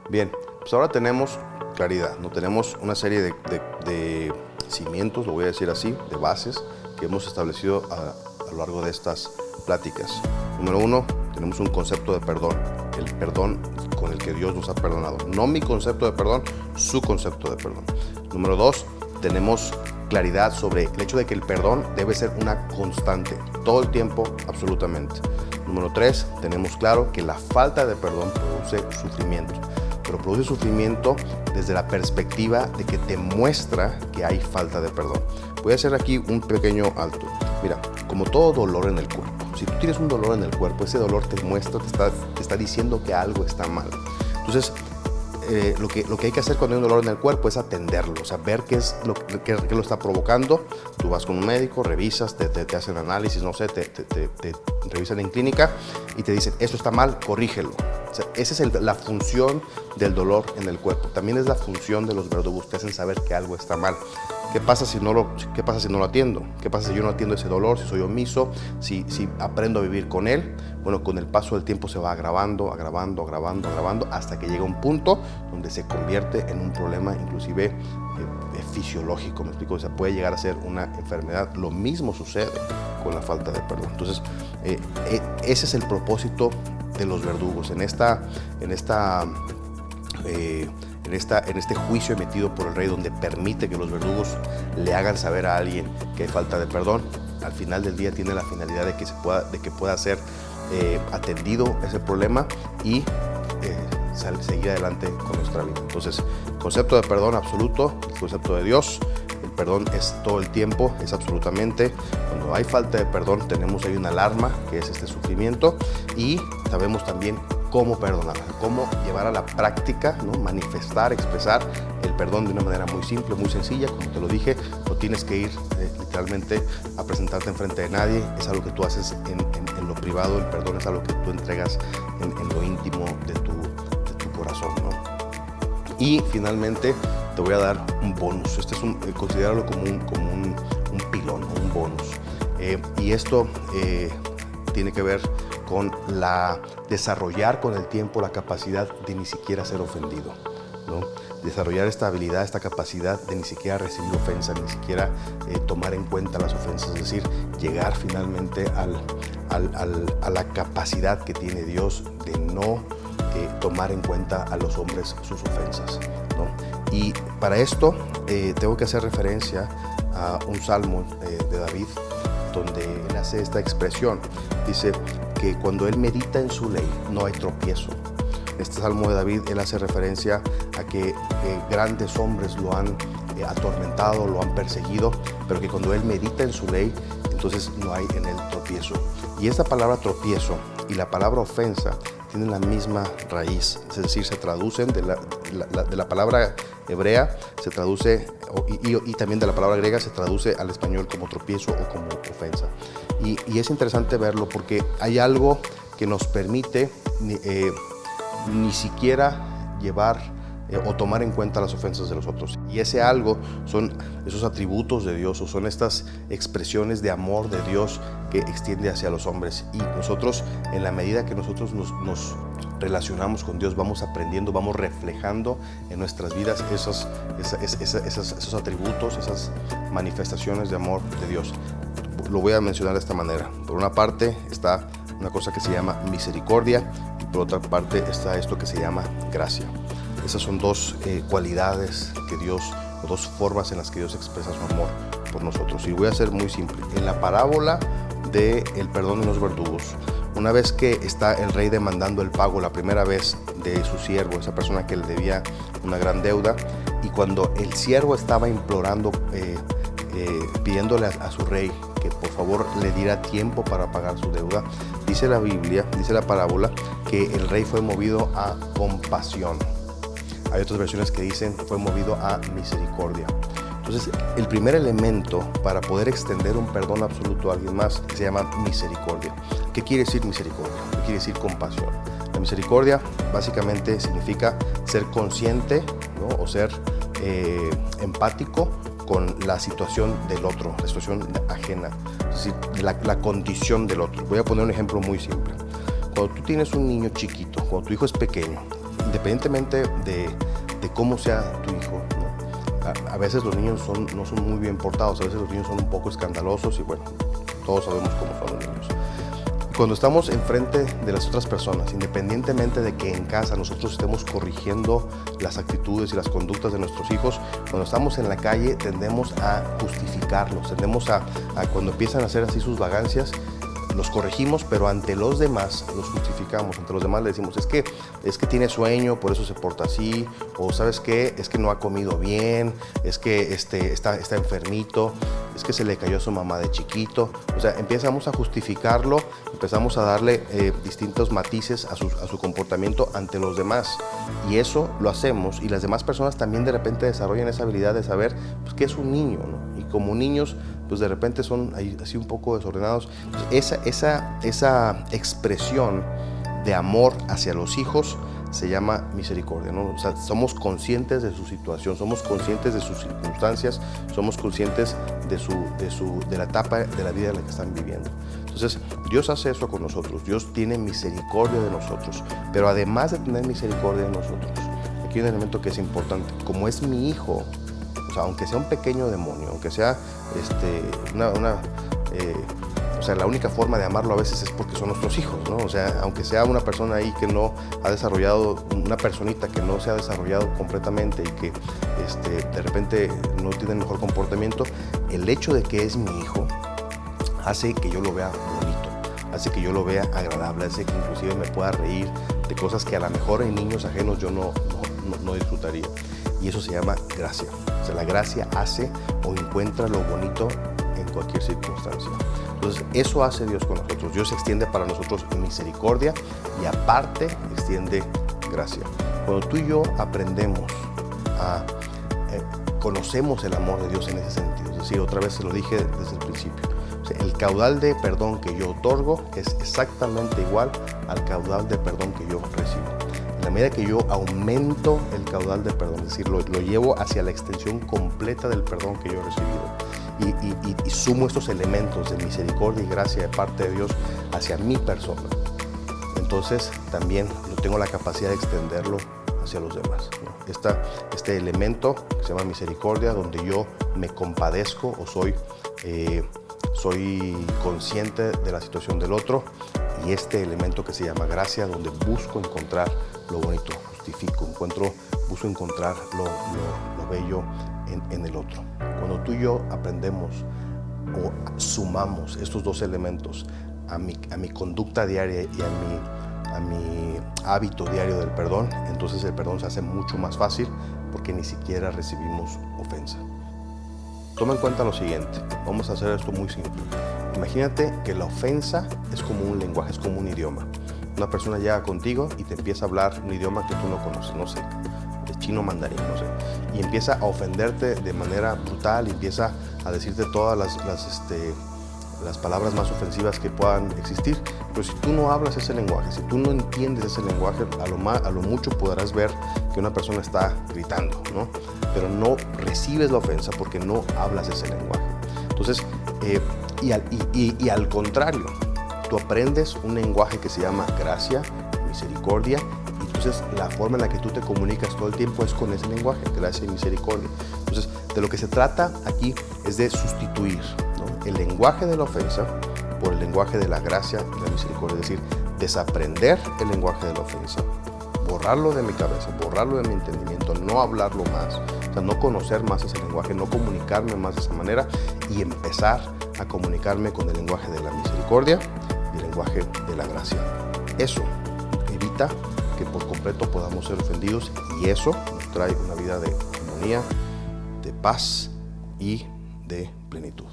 Bien, pues ahora tenemos claridad, ¿no? Tenemos una serie de cimientos, lo voy a decir así, de bases que hemos establecido a lo largo de estas pláticas. Número uno, tenemos un concepto de perdón, el perdón con el que Dios nos ha perdonado. No mi concepto de perdón, su concepto de perdón. Número dos, tenemos claridad sobre el hecho de que el perdón debe ser una constante, todo el tiempo, absolutamente. Número tres, tenemos claro que la falta de perdón produce sufrimiento, pero produce sufrimiento desde la perspectiva de que te muestra que hay falta de perdón. Voy a hacer aquí un pequeño alto. Mira, como todo dolor en el cuerpo, si tú tienes un dolor en el cuerpo, ese dolor te muestra, te está diciendo que algo está mal. Entonces, lo que hay que hacer cuando hay un dolor en el cuerpo es atenderlo, o sea, ver qué es qué lo está provocando. Tú vas con un médico, revisas, te hacen análisis, no sé, te revisan en clínica y te dicen, eso está mal, corrígelo. O sea, esa es la función del dolor en el cuerpo. También es la función de los verdugos, te hacen saber que algo está mal. ¿Qué pasa si no lo atiendo? ¿Qué pasa si yo no atiendo ese dolor? Si soy omiso, si aprendo a vivir con él. Bueno, con el paso del tiempo se va agravando hasta que llega un punto donde se convierte en un problema inclusive fisiológico, ¿me explico? O sea, puede llegar a ser una enfermedad. Lo mismo sucede con la falta de perdón. Entonces, ese es el propósito de los verdugos en este juicio emitido por el rey, donde permite que los verdugos le hagan saber a alguien que hay falta de perdón. Al final del día tiene la finalidad de que pueda ser atendido ese problema y seguir adelante con nuestra vida. Entonces, concepto de perdón absoluto, el concepto de Dios. El perdón es todo el tiempo, es absolutamente. Cuando hay falta de perdón, tenemos ahí una alarma, que es este sufrimiento, y sabemos también cómo perdonar, cómo llevar a la práctica, ¿no? Manifestar, expresar el perdón de una manera muy simple, muy sencilla. Como te lo dije, no tienes que ir literalmente a presentarte enfrente de nadie. Es algo que tú haces en lo privado. El perdón es algo que tú entregas en lo íntimo de tu corazón, ¿no? Y finalmente te voy a dar un bonus. Este es considéralo como un pilón, un bonus. Y esto tiene que ver con desarrollar con el tiempo la capacidad de ni siquiera ser ofendido, ¿no? Desarrollar esta habilidad, esta capacidad de ni siquiera recibir ofensa, ni siquiera tomar en cuenta las ofensas, es decir, llegar finalmente a la capacidad que tiene Dios de no tomar en cuenta a los hombres sus ofensas, ¿no? Y para esto tengo que hacer referencia a un salmo de David, donde él hace esta expresión. Dice que cuando él medita en su ley no hay tropiezo. Este salmo de David, él hace referencia a que grandes hombres lo han atormentado, lo han perseguido, pero que cuando él medita en su ley, entonces no hay en él tropiezo. Y esta palabra tropiezo y la palabra ofensa tienen la misma raíz, es decir, se traducen de la palabra hebrea, se traduce, y también de la palabra griega, se traduce al español como tropiezo o como ofensa. Y es interesante verlo porque hay algo que nos permite ni siquiera llevar o tomar en cuenta las ofensas de los otros. Y ese algo son esos atributos de Dios, o son estas expresiones de amor de Dios que extiende hacia los hombres. Y nosotros, en la medida que nosotros nos relacionamos con Dios, vamos aprendiendo, vamos reflejando en nuestras vidas esos atributos, esas manifestaciones de amor de Dios. Lo voy a mencionar de esta manera. Por una parte está una cosa que se llama misericordia, y por otra parte está esto que se llama gracia. Esas son dos cualidades que Dios, o dos formas en las que Dios expresa su amor por nosotros. Y voy a ser muy simple. En la parábola del perdón de los verdugos, una vez que está el rey demandando el pago la primera vez de su siervo, esa persona que le debía una gran deuda, y cuando el siervo estaba implorando, pidiéndole a su rey que por favor le diera tiempo para pagar su deuda, dice la Biblia, dice la parábola, que el rey fue movido a compasión. Hay otras versiones que dicen fue movido a misericordia. Entonces, el primer elemento para poder extender un perdón absoluto a alguien más se llama misericordia. ¿Qué quiere decir misericordia? ¿Qué quiere decir compasión? La misericordia básicamente significa ser consciente, ¿no? O ser empático con la situación del otro, la situación ajena, es decir, la condición del otro. Voy a poner un ejemplo muy simple. Cuando tú tienes un niño chiquito, cuando tu hijo es pequeño independientemente de cómo sea tu hijo, ¿no? A veces los niños no son muy bien portados, a veces los niños son un poco escandalosos y bueno, todos sabemos cómo son los niños. Cuando estamos enfrente de las otras personas, independientemente de que en casa nosotros estemos corrigiendo las actitudes y las conductas de nuestros hijos, cuando estamos en la calle tendemos a justificarlos, tendemos a cuando empiezan a hacer así sus vagancias, los corregimos, pero ante los demás los justificamos. Ante los demás le decimos, es que tiene sueño, por eso se porta así, o ¿sabes qué? Es que no ha comido bien, es que está enfermito, es que se le cayó a su mamá de chiquito. O sea, empezamos a justificarlo, empezamos a darle distintos matices a su comportamiento ante los demás. Y eso lo hacemos, y las demás personas también de repente desarrollan esa habilidad de saber pues, que es un niño, ¿no? Y como niños, pues de repente son así un poco desordenados. Entonces, esa expresión de amor hacia los hijos se llama misericordia, ¿no? O sea, somos conscientes de su situación, somos conscientes de sus circunstancias, somos conscientes de la etapa de la vida en la que están viviendo. Entonces, Dios hace eso con nosotros, Dios tiene misericordia de nosotros, pero además de tener misericordia de nosotros, aquí hay un elemento que es importante. Como es mi hijo, o sea, aunque sea un pequeño demonio, aunque sea o sea, la única forma de amarlo a veces es porque son nuestros hijos, ¿no? O sea, aunque sea una persona ahí que no ha desarrollado, una personita que no se ha desarrollado completamente y que de repente no tiene el mejor comportamiento, el hecho de que es mi hijo hace que yo lo vea bonito, hace que yo lo vea agradable, hace que inclusive me pueda reír de cosas que a lo mejor en niños ajenos yo no disfrutaría. Y eso se llama gracia. O sea, la gracia hace o encuentra lo bonito en cualquier circunstancia. Entonces, eso hace Dios con nosotros. Dios extiende para nosotros misericordia y aparte extiende gracia. Cuando tú y yo aprendemos conocemos el amor de Dios en ese sentido. Es decir, otra vez se lo dije desde el principio. O sea, el caudal de perdón que yo otorgo es exactamente igual al caudal de perdón que yo recibo. En la medida que yo aumento el caudal de perdón, es decir, lo llevo hacia la extensión completa del perdón que yo he recibido, y sumo estos elementos de misericordia y gracia de parte de Dios hacia mi persona, entonces también tengo la capacidad de extenderlo hacia los demás, ¿no? Este elemento que se llama misericordia, donde yo me compadezco o soy consciente de la situación del otro, y este elemento que se llama gracia, donde busco encontrar lo bonito, justifico, busco encontrar lo bello en el otro. Cuando tú y yo aprendemos o sumamos estos dos elementos a mi conducta diaria y a mi hábito diario del perdón, entonces el perdón se hace mucho más fácil porque ni siquiera recibimos ofensa. Toma en cuenta lo siguiente, vamos a hacer esto muy simple. Imagínate que la ofensa es como un lenguaje, es como un idioma. Una persona llega contigo y te empieza a hablar un idioma que tú no conoces, no sé, de chino mandarín, no sé, y empieza a ofenderte de manera brutal, y empieza a decirte todas las palabras más ofensivas que puedan existir. Pero si tú no hablas ese lenguaje, si tú no entiendes ese lenguaje, a lo mucho podrás ver que una persona está gritando, ¿no? Pero no recibes la ofensa porque no hablas ese lenguaje. Entonces, y al contrario, tú aprendes un lenguaje que se llama gracia, misericordia, y entonces la forma en la que tú te comunicas todo el tiempo es con ese lenguaje, gracia y misericordia. Entonces, de lo que se trata aquí es de sustituir, ¿no?, el lenguaje de la ofensa por el lenguaje de la gracia y la misericordia. Es decir, desaprender el lenguaje de la ofensa, borrarlo de mi cabeza, borrarlo de mi entendimiento, no hablarlo más, o sea, no conocer más ese lenguaje, no comunicarme más de esa manera, y empezar a comunicarme con el lenguaje de la misericordia y el lenguaje de la gracia. Eso evita que por completo podamos ser ofendidos, y eso nos trae una vida de armonía, de paz y de plenitud.